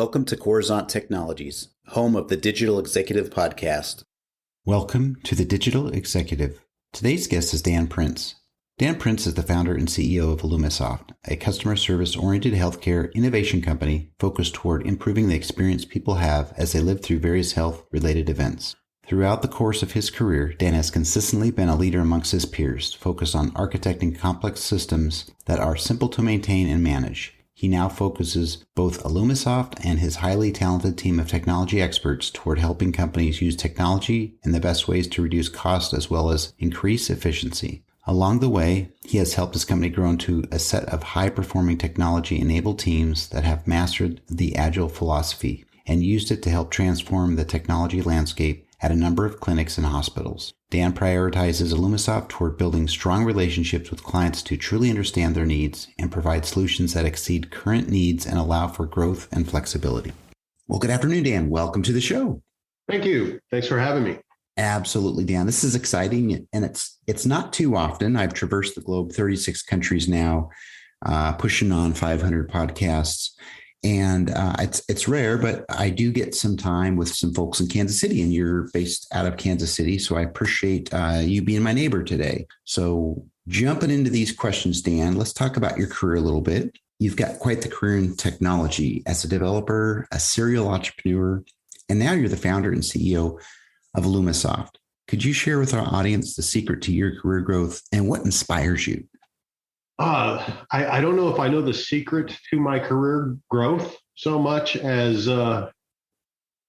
Welcome to Coruzant Technologies, home of the Digital Executive Podcast. Welcome to the Digital Executive. Today's guest is Dan Prince. Dan Prince is the founder and CEO of illumisoft, a customer service-oriented healthcare innovation company focused toward improving the experience people have as they live through various health-related events. Throughout the course of his career, Dan has consistently been a leader amongst his peers, focused on architecting complex systems that are simple to maintain and manage. He now focuses both illumisoft and his highly talented team of technology experts toward helping companies use technology in the best ways to reduce cost as well as increase efficiency. Along the way, he has helped his company grow into a set of high-performing technology-enabled teams that have mastered the Agile philosophy and used it to help transform the technology landscape at a number of clinics and hospitals. Dan prioritizes illumisoft toward building strong relationships with clients to truly understand their needs and provide solutions that exceed current needs and allow for growth and flexibility. Well, good afternoon, Dan. Welcome to the show. Thank you. Thanks for having me. Absolutely, Dan. This is exciting, and it's not too often. I've traversed the globe, 36 countries now, pushing on 500 podcasts. And it's rare, but I do get some time with some folks in Kansas City, and you're based out of Kansas City. So I appreciate you being my neighbor today. So jumping into these questions, Dan, let's talk about your career a little bit. You've got quite the career in technology as a developer, a serial entrepreneur, and now you're the founder and CEO of illumisoft. Could you share with our audience the secret to your career growth and what inspires you? I don't know if I know the secret to my career growth so much as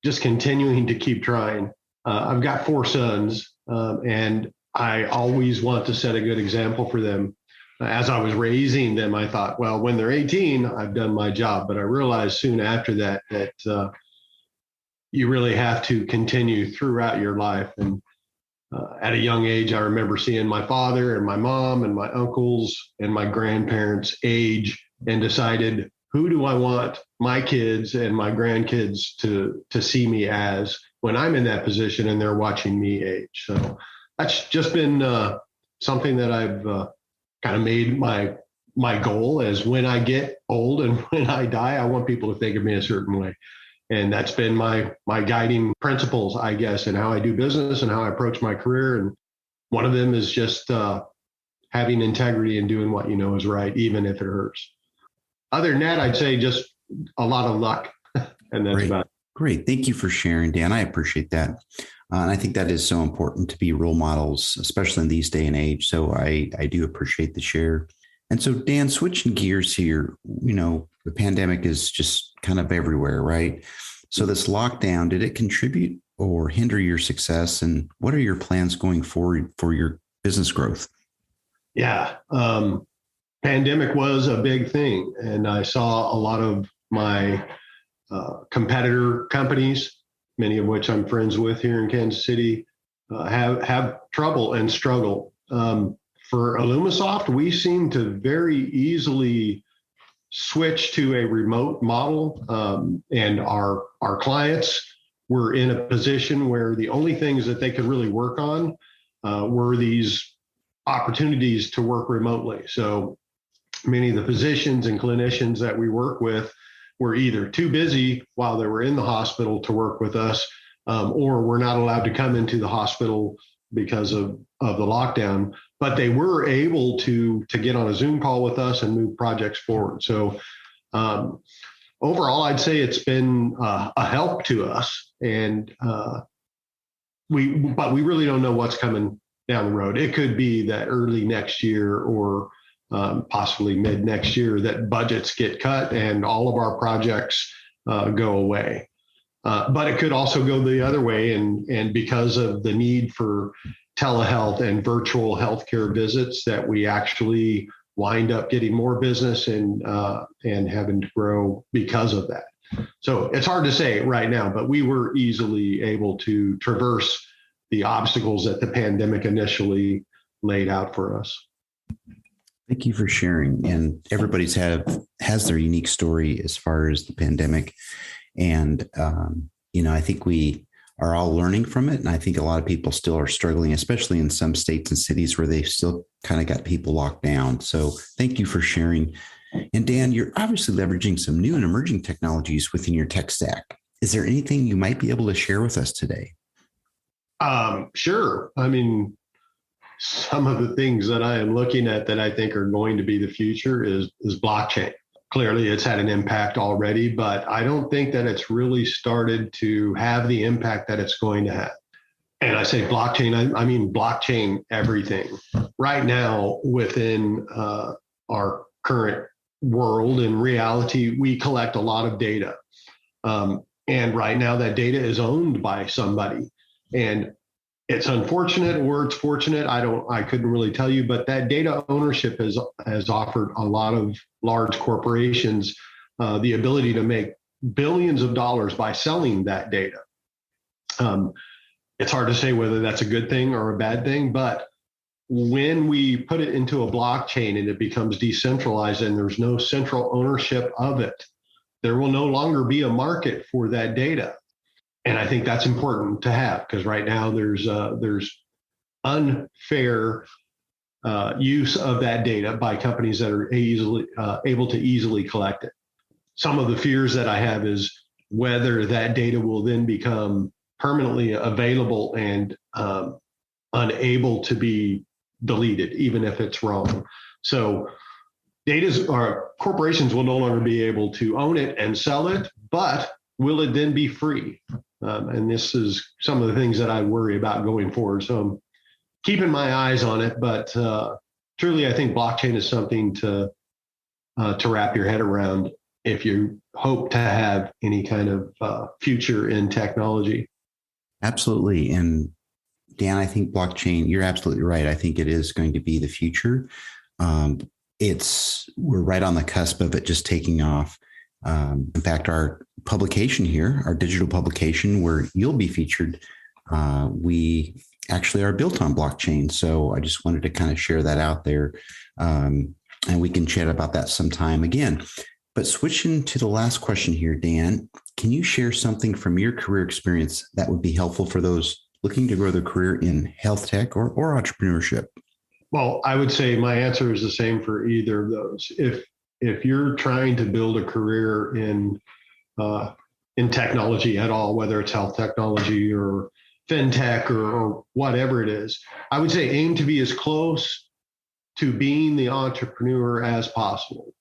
just continuing to keep trying. I've got 4 sons, and I always want to set a good example for them. As I was raising them, I thought, well, when they're 18, I've done my job. But I realized soon after that you really have to continue throughout your life. And at a young age, I remember seeing my father and my mom and my uncles and my grandparents age and decided, who do I want my kids and my grandkids to see me as when I'm in that position and they're watching me age. So that's just been something that I've kind of made my goal, as when I get old and when I die, I want people to think of me a certain way. And that's been my guiding principles, I guess, in how I do business and how I approach my career. And one of them is just having integrity and doing what you know is right, even if it hurts. Other than that, I'd say just a lot of luck. And that's about it. Great. Thank you for sharing, Dan. I appreciate that. And I think that is so important to be role models, especially in these day and age. So I do appreciate the share. And so, Dan, switching gears here, the pandemic is just kind of everywhere, right? So this lockdown, did it contribute or hinder your success? And what are your plans going forward for your business growth? Yeah, pandemic was a big thing. And I saw a lot of my competitor companies, many of which I'm friends with here in Kansas City, have trouble and struggle. For illumisoft, we seem to very easily switch to a remote model, and our clients were in a position where the only things that they could really work on were these opportunities to work remotely. So many of the physicians and clinicians that we work with were either too busy while they were in the hospital to work with us, or were not allowed to come into the hospital because of the lockdown, but they were able to get on a Zoom call with us and move projects forward. So overall, I'd say it's been a help to us, and we really don't know what's coming down the road. It could be that early next year or possibly mid next year that budgets get cut and all of our projects go away. But it could also go the other way, and because of the need for telehealth and virtual healthcare visits, that we actually wind up getting more business and having to grow because of that. So it's hard to say right now, but we were easily able to traverse the obstacles that the pandemic initially laid out for us. Thank you for sharing. And everybody's has their unique story as far as the pandemic. And, I think we are all learning from it. And I think a lot of people still are struggling, especially in some states and cities where they've still kind of got people locked down. So thank you for sharing. And Dan, you're obviously leveraging some new and emerging technologies within your tech stack. Is there anything you might be able to share with us today? Sure. I mean, some of the things that I am looking at that I think are going to be the future is blockchain. Clearly, it's had an impact already, but I don't think that it's really started to have the impact that it's going to have. And I say blockchain, I mean blockchain everything. Right now, within our current world and reality, we collect a lot of data. And right now, that data is owned by somebody. And it's unfortunate or it's fortunate. I couldn't really tell you, but that data ownership has offered a lot of large corporations the ability to make billions of dollars by selling that data. It's hard to say whether that's a good thing or a bad thing, but when we put it into a blockchain and it becomes decentralized and there's no central ownership of it, there will no longer be a market for that data. And I think that's important to have, because right now there's unfair use of that data by companies that are able to easily collect it. Some of the fears that I have is whether that data will then become permanently available and unable to be deleted, even if it's wrong. So corporations will no longer be able to own it and sell it, but will it then be free? And this is some of the things that I worry about going forward. So I'm keeping my eyes on it, but truly, I think blockchain is something to wrap your head around if you hope to have any kind of future in technology. Absolutely. And Dan, I think blockchain, you're absolutely right. I think it is going to be the future. We're right on the cusp of it just taking off. In fact, our publication here, our digital publication where you'll be featured, we actually are built on blockchain. So I just wanted to kind of share that out there. And we can chat about that sometime again. But switching to the last question here, Dan, can you share something from your career experience that would be helpful for those looking to grow their career in health tech or entrepreneurship? Well, I would say my answer is the same for either of those. If you're trying to build a career in technology at all, whether it's health technology or fintech or whatever it is, I would say aim to be as close to being the entrepreneur as possible.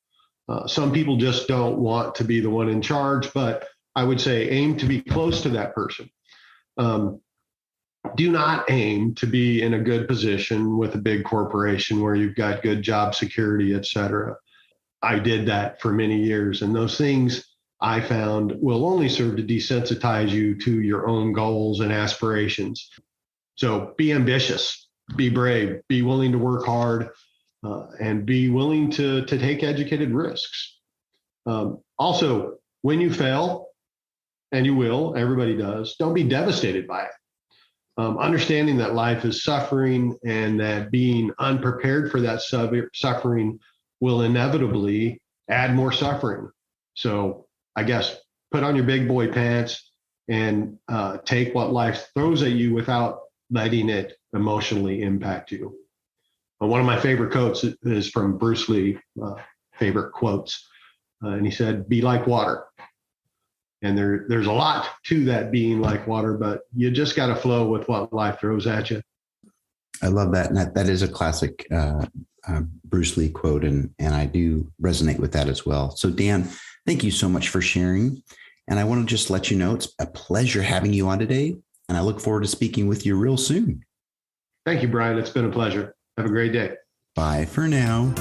Some people just don't want to be the one in charge, but I would say aim to be close to that person. Do not aim to be in a good position with a big corporation where you've got good job security, et cetera. I did that for many years, and those things I found will only serve to desensitize you to your own goals and aspirations. So be ambitious, be brave, be willing to work hard, and be willing to take educated risks. Also, when you fail, and you will, everybody does, don't be devastated by it. Understanding that life is suffering and that being unprepared for that suffering will inevitably add more suffering. So I guess put on your big boy pants and take what life throws at you without letting it emotionally impact you. One of my favorite quotes is from Bruce Lee, favorite quotes. And he said, be like water. And there's a lot to that being like water, but you just got to flow with what life throws at you. I love that. And that is a classic Bruce Lee quote. And I do resonate with that as well. So Dan, thank you so much for sharing. And I want to just let you know, it's a pleasure having you on today. And I look forward to speaking with you real soon. Thank you, Brian. It's been a pleasure. Have a great day. Bye for now.